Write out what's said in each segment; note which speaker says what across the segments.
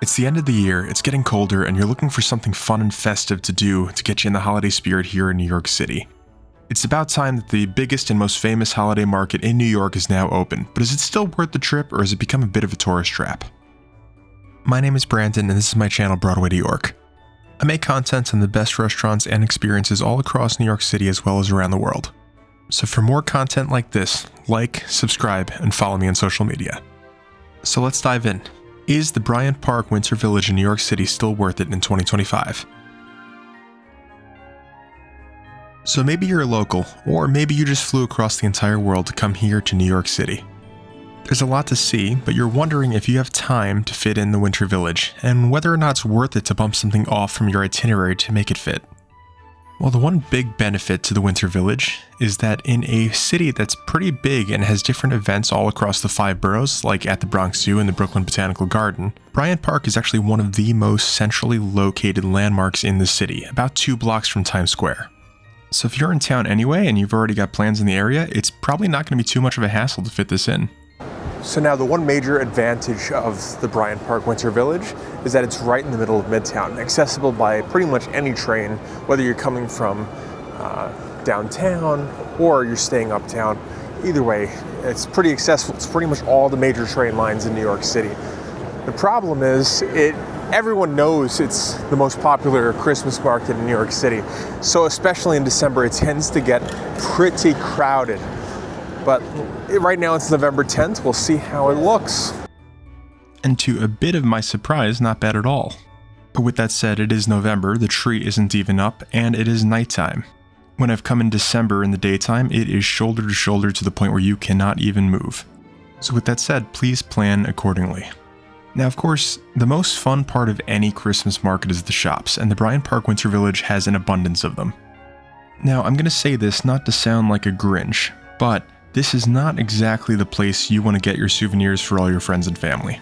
Speaker 1: It's the end of the year, it's getting colder, and you're looking for something fun and festive to do to get you in the holiday spirit here in New York City. It's about time that the biggest and most famous holiday market in New York is now open, but is it still worth the trip, or has it become a bit of a tourist trap? My name is Brandon, and this is my channel Broadway New York. I make content on the best restaurants and experiences all across New York City as well as around the world. So for more content like this, like, subscribe, and follow me on social media. So let's dive in. Is the Bryant Park Winter Village in New York City still worth it in 2025? So maybe you're a local, or maybe you just flew across the entire world to come here to New York City. There's a lot to see, but you're wondering if you have time to fit in the Winter Village, and whether or not it's worth it to bump something off from your itinerary to make it fit. Well, the one big benefit to the Winter Village is that in a city that's pretty big and has different events all across the 5 boroughs, like at the Bronx Zoo and the Brooklyn Botanical Garden, Bryant Park is actually one of the most centrally located landmarks in the city, about 2 blocks from Times Square. So if you're in town anyway and you've already got plans in the area, it's probably not going to be too much of a hassle to fit this in. So now the one major advantage of the Bryant Park Winter Village is that it's right in the middle of Midtown, accessible by pretty much any train, whether you're coming from downtown or you're staying uptown. Either way, it's pretty accessible. It's pretty much all the major train lines in New York City. The problem is everyone knows it's the most popular Christmas market in New York City. So especially in December, it tends to get pretty crowded. But right now it's November 10th, we'll see how it looks. And to a bit of my surprise, not bad at all. But with that said, it is November, the tree isn't even up, and it is nighttime. When I've come in December in the daytime, it is shoulder to shoulder to the point where you cannot even move. So with that said, please plan accordingly. Now of course, the most fun part of any Christmas market is the shops, and the Bryant Park Winter Village has an abundance of them. Now I'm going to say this not to sound like a Grinch, but this is not exactly the place you want to get your souvenirs for all your friends and family.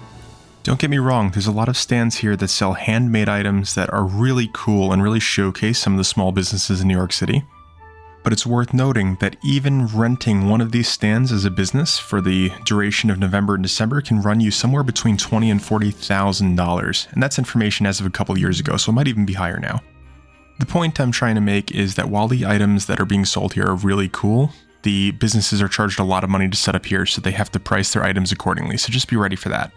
Speaker 1: Don't get me wrong, there's a lot of stands here that sell handmade items that are really cool and really showcase some of the small businesses in New York City. But it's worth noting that even renting one of these stands as a business for the duration of November and December can run you somewhere between $20,000 and $40,000, and that's information as of a couple years ago, so it might even be higher now. The point I'm trying to make is that while the items that are being sold here are really cool, the businesses are charged a lot of money to set up here, so they have to price their items accordingly, so just be ready for that.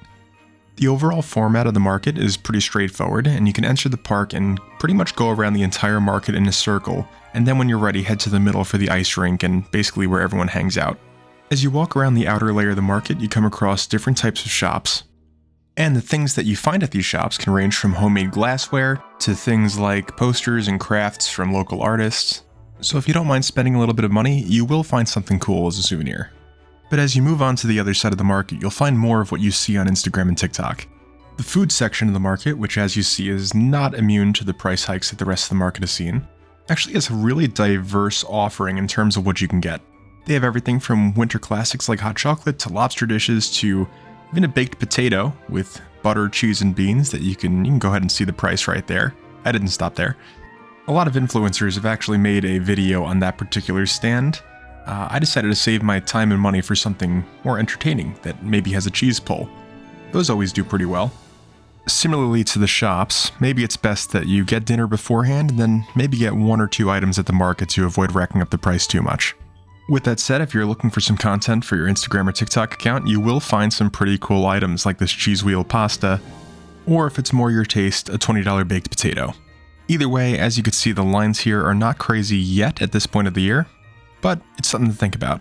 Speaker 1: The overall format of the market is pretty straightforward, and you can enter the park and pretty much go around the entire market in a circle, and then when you're ready, head to the middle for the ice rink and basically where everyone hangs out. As you walk around the outer layer of the market, you come across different types of shops, and the things that you find at these shops can range from homemade glassware to things like posters and crafts from local artists. So if you don't mind spending a little bit of money, you will find something cool as a souvenir. But as you move on to the other side of the market, you'll find more of what you see on Instagram and TikTok. The food section of the market, which as you see is not immune to the price hikes that the rest of the market has seen, actually has a really diverse offering in terms of what you can get. They have everything from winter classics like hot chocolate to lobster dishes to even a baked potato with butter, cheese, and beans that you can go ahead and see the price right there. I didn't stop there. A lot of influencers have actually made a video on that particular stand. I decided to save my time and money for something more entertaining that maybe has a cheese pull. Those always do pretty well. Similarly to the shops, maybe it's best that you get dinner beforehand and then maybe get 1 or 2 items at the market to avoid racking up the price too much. With that said, if you're looking for some content for your Instagram or TikTok account, you will find some pretty cool items like this cheese wheel pasta, or if it's more your taste, a $20 baked potato. Either way, as you can see, the lines here are not crazy yet at this point of the year, but it's something to think about.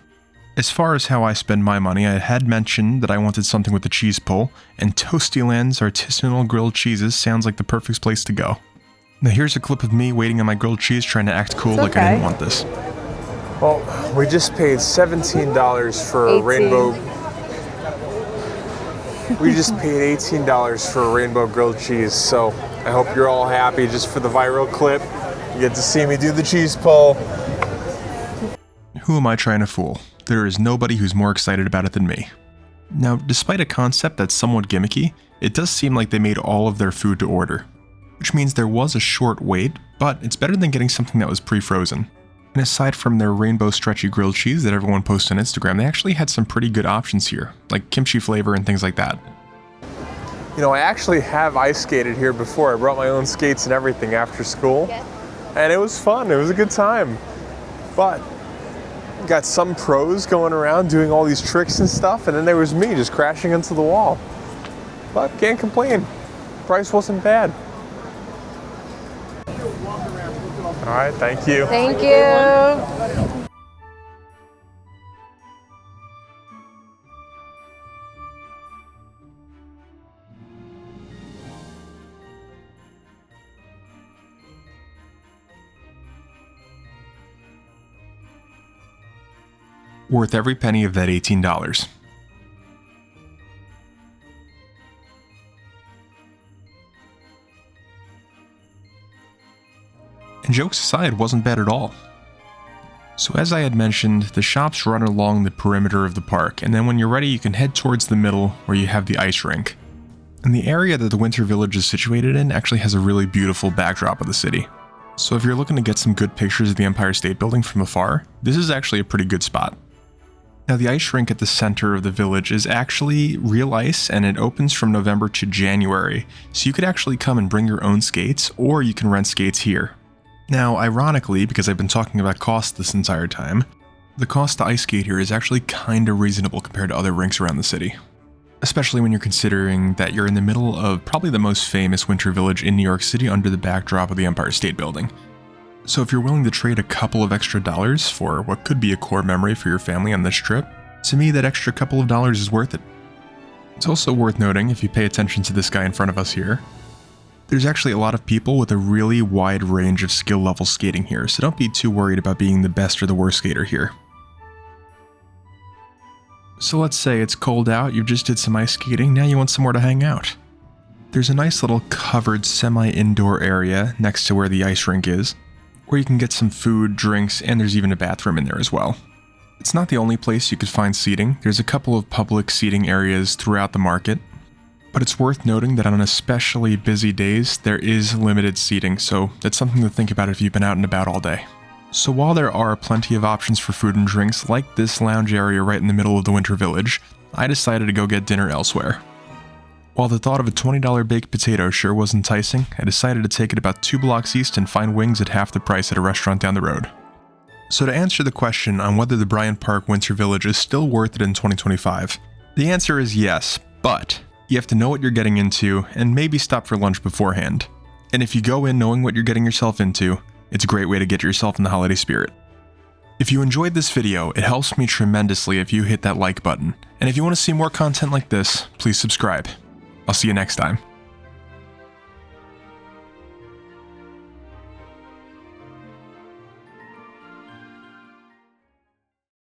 Speaker 1: As far as how I spend my money, I had mentioned that I wanted something with a cheese pull, and Toastyland's artisanal grilled cheeses sounds like the perfect place to go. Now here's a clip of me waiting on my grilled cheese trying to act cool like I didn't want this. Well, we just paid $17 for a rainbow... We just paid $18 for a rainbow grilled cheese, so I hope you're all happy just for the viral clip. You get to see me do the cheese pull. Who am I trying to fool? There is nobody who's more excited about it than me. Now, despite a concept that's somewhat gimmicky, it does seem like they made all of their food to order, which means there was a short wait, but it's better than getting something that was pre-frozen. And aside from their rainbow stretchy grilled cheese that everyone posts on Instagram, they actually had some pretty good options here, like kimchi flavor and things like that.
Speaker 2: You know, I actually have ice skated here before. I brought my own skates and everything after school. And it was fun, it was a good time. But got some pros going around doing all these tricks and stuff, and then there was me just crashing into the wall. But can't complain. Price wasn't bad. All right, thank you.
Speaker 3: Thank you.
Speaker 1: Worth every penny of that $18. And jokes aside, it wasn't bad at all. So as I had mentioned, the shops run along the perimeter of the park, and then when you're ready you can head towards the middle where you have the ice rink. And the area that the Winter Village is situated in actually has a really beautiful backdrop of the city. So if you're looking to get some good pictures of the Empire State Building from afar, this is actually a pretty good spot. Now the ice rink at the center of the village is actually real ice, and it opens from November to January, so you could actually come and bring your own skates, or you can rent skates here. Now ironically, because I've been talking about cost this entire time, the cost to ice skate here is actually kinda reasonable compared to other rinks around the city. Especially when you're considering that you're in the middle of probably the most famous winter village in New York City under the backdrop of the Empire State Building. So if you're willing to trade a couple of extra dollars for what could be a core memory for your family on this trip, to me that extra couple of dollars is worth it. It's also worth noting, if you pay attention to this guy in front of us here, there's actually a lot of people with a really wide range of skill level skating here, so don't be too worried about being the best or the worst skater here. So let's say it's cold out, you just did some ice skating, now you want somewhere to hang out. There's a nice little covered semi-indoor area next to where the ice rink is, where you can get some food, drinks, and there's even a bathroom in there as well. It's not the only place you could find seating. There's a couple of public seating areas throughout the market, but it's worth noting that on especially busy days, there is limited seating, so that's something to think about if you've been out and about all day. So while there are plenty of options for food and drinks, like this lounge area right in the middle of the Winter Village, I decided to go get dinner elsewhere. While the thought of a $20 baked potato sure was enticing, I decided to take it about 2 blocks east and find wings at half the price at a restaurant down the road. So to answer the question on whether the Bryant Park Winter Village is still worth it in 2025, the answer is yes, but you have to know what you're getting into and maybe stop for lunch beforehand. And if you go in knowing what you're getting yourself into, it's a great way to get yourself in the holiday spirit. If you enjoyed this video, it helps me tremendously if you hit that like button. And if you want to see more content like this, please subscribe. I'll see you next time.